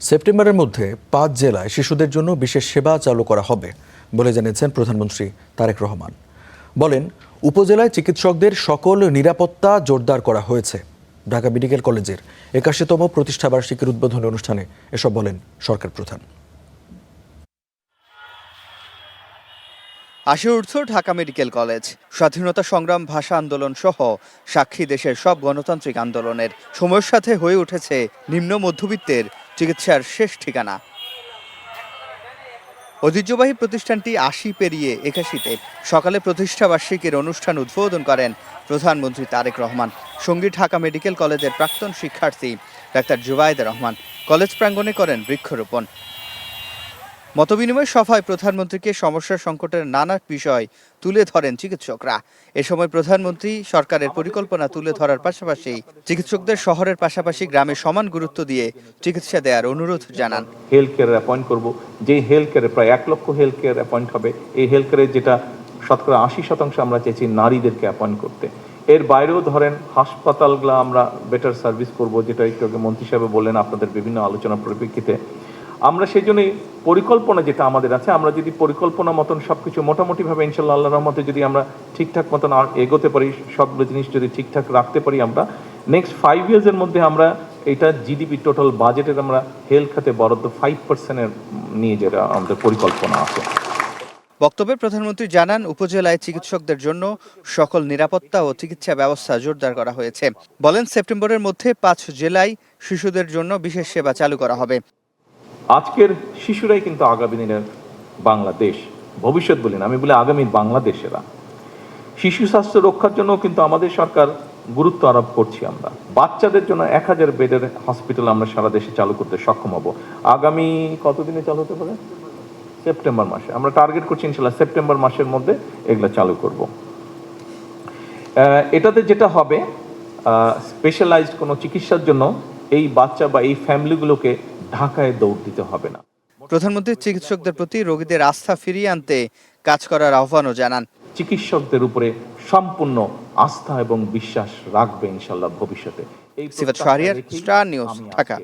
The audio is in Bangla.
সেপ্টেম্বরের মধ্যে ৫ জেলায় শিশুদের জন্য বিশেষ সেবা চালু করা হবে বলে জানিয়েছেন প্রধানমন্ত্রী তারেক রহমান। বলেন, উপজেলায় চিকিৎসকদের সকল নিরাপত্তা জোরদার করা হয়েছে। ঢাকা মেডিকেল কলেজের ৮১তম প্রতিষ্ঠাবার্ষিকীর উদ্বোধনী অনুষ্ঠানে এসব বলেন সরকার প্রধান। আসে উঠছ ঢাকা মেডিকেল কলেজ। স্বাধীনতা সংগ্রাম, ভাষা আন্দোলন সহ সাক্ষী দেশের সব গণতান্ত্রিক আন্দোলনের সময়ের সাথে হয়ে উঠেছে নিম্ন মধ্যবিত্তের চিকিৎসার শেষ ঠিকানা। ঐতিহ্যবাহী প্রতিষ্ঠানটি ৮০ পেরিয়ে ৮১তে সকালে প্রতিষ্ঠাবার্ষিকীর অনুষ্ঠান উদ্বোধন করেন প্রধানমন্ত্রী তারেক রহমান। সঙ্গী ঢাকা মেডিকেল কলেজের প্রাক্তন শিক্ষার্থী ডাক্তার জুবাইদা রহমান কলেজ প্রাঙ্গণে করেন বৃক্ষরোপণ। মতবিনিময় সভায় প্রধানমন্ত্রীকে সমস্যা সংকটের নানা বিষয় তুলে ধরেন চিকিৎসকরা। এ সময় প্রধানমন্ত্রী সরকারের পরিকল্পনা তুলে ধরার পাশাপাশি চিকিৎসকদের শহরের পাশাপাশি গ্রামে সমান গুরুত্ব দিয়ে চিকিৎসা দেওয়ার অনুরোধ জানান। হেলথ কেয়ার অ্যাপয়েন্ট করব, যে হেলথ কেয়ারে প্রায় ১ লক্ষ হেলথ কেয়ার অ্যাপয়েন্ট হবে। এই হেলথ কেয়ারে যেটা শতকরা ৮০% আমরা চাইছি নারীদেরকে অ্যাপয়েন্ট করতে। এর বাইরেও ধরেন হাসপাতালগুলো আমরা বেটার সার্ভিস করব, যেটা একটু আগে মন্ত্রী সাহেব বললেন আপনাদের বিভিন্ন আলোচনার পরিপ্রেক্ষিতে। আমরা সেই জন্যই পরিকল্পনা যেটা আমাদের আছে, আমরা যদি পরিকল্পনা মতন সব কিছু মোটামুটিভাবে ইনশাল্লাহ আল্লাহর রহমতে যদি আমরা ঠিকঠাক মতন এগোতে পারি, সবগুলো জিনিস যদি ঠিকঠাক রাখতে পারি, আমরা নেক্সট 5 ইয়ার্সের মধ্যে আমরা এটা জিডিপি টোটাল বাজেটের আমরা হেলথ খাতে বরাদ্দ 5% নিয়ে যেটা আমাদের পরিকল্পনা আছে। বক্তব্যে প্রধানমন্ত্রী জানান, উপজেলায় চিকিৎসকদের জন্য সকল নিরাপত্তা ও চিকিৎসা ব্যবস্থা জোরদার করা হয়েছে। বলেন, সেপ্টেম্বরের মধ্যে ৫ জেলায় শিশুদের জন্য বিশেষ সেবা চালু করা হবে। আজকের শিশুরাই কিন্তু আগামী দিনের বাংলাদেশ, ভবিষ্যৎ বলি না, আমি বলি আগামীর বাংলাদেশেরা। শিশু স্বাস্থ্য রক্ষার জন্য কিন্তু আমাদের সরকার গুরুত্ব আরোপ করছি। আমরা বাচ্চাদের জন্য ১০০০ বেডের হসপিটাল আমরা সারা দেশে চালু করতে সক্ষম হব। আগামী কতদিনে চালু হতে পারে? সেপ্টেম্বর মাসে আমরা টার্গেট করছি ইনশাল্লাহ সেপ্টেম্বর মাসের মধ্যে এগুলো চালু করব। এটাতে যেটা হবে, স্পেশালাইজড কোনো চিকিৎসার জন্য এই বাচ্চা বা এই ফ্যামিলিগুলোকে ঢাকায় দৌড় দিতে হবে না। প্রধানমন্ত্রী চিকিৎসকদের প্রতি রোগীদের আস্থা ফিরিয়ে আনতে কাজ করার আহ্বানও জানান। চিকিৎসকদের উপরে সম্পূর্ণ আস্থা এবং বিশ্বাস রাখবে ইনশাল্লাহ ভবিষ্যতে। সিফাত শাহরিয়ার, স্টার নিউজ, ঢাকা।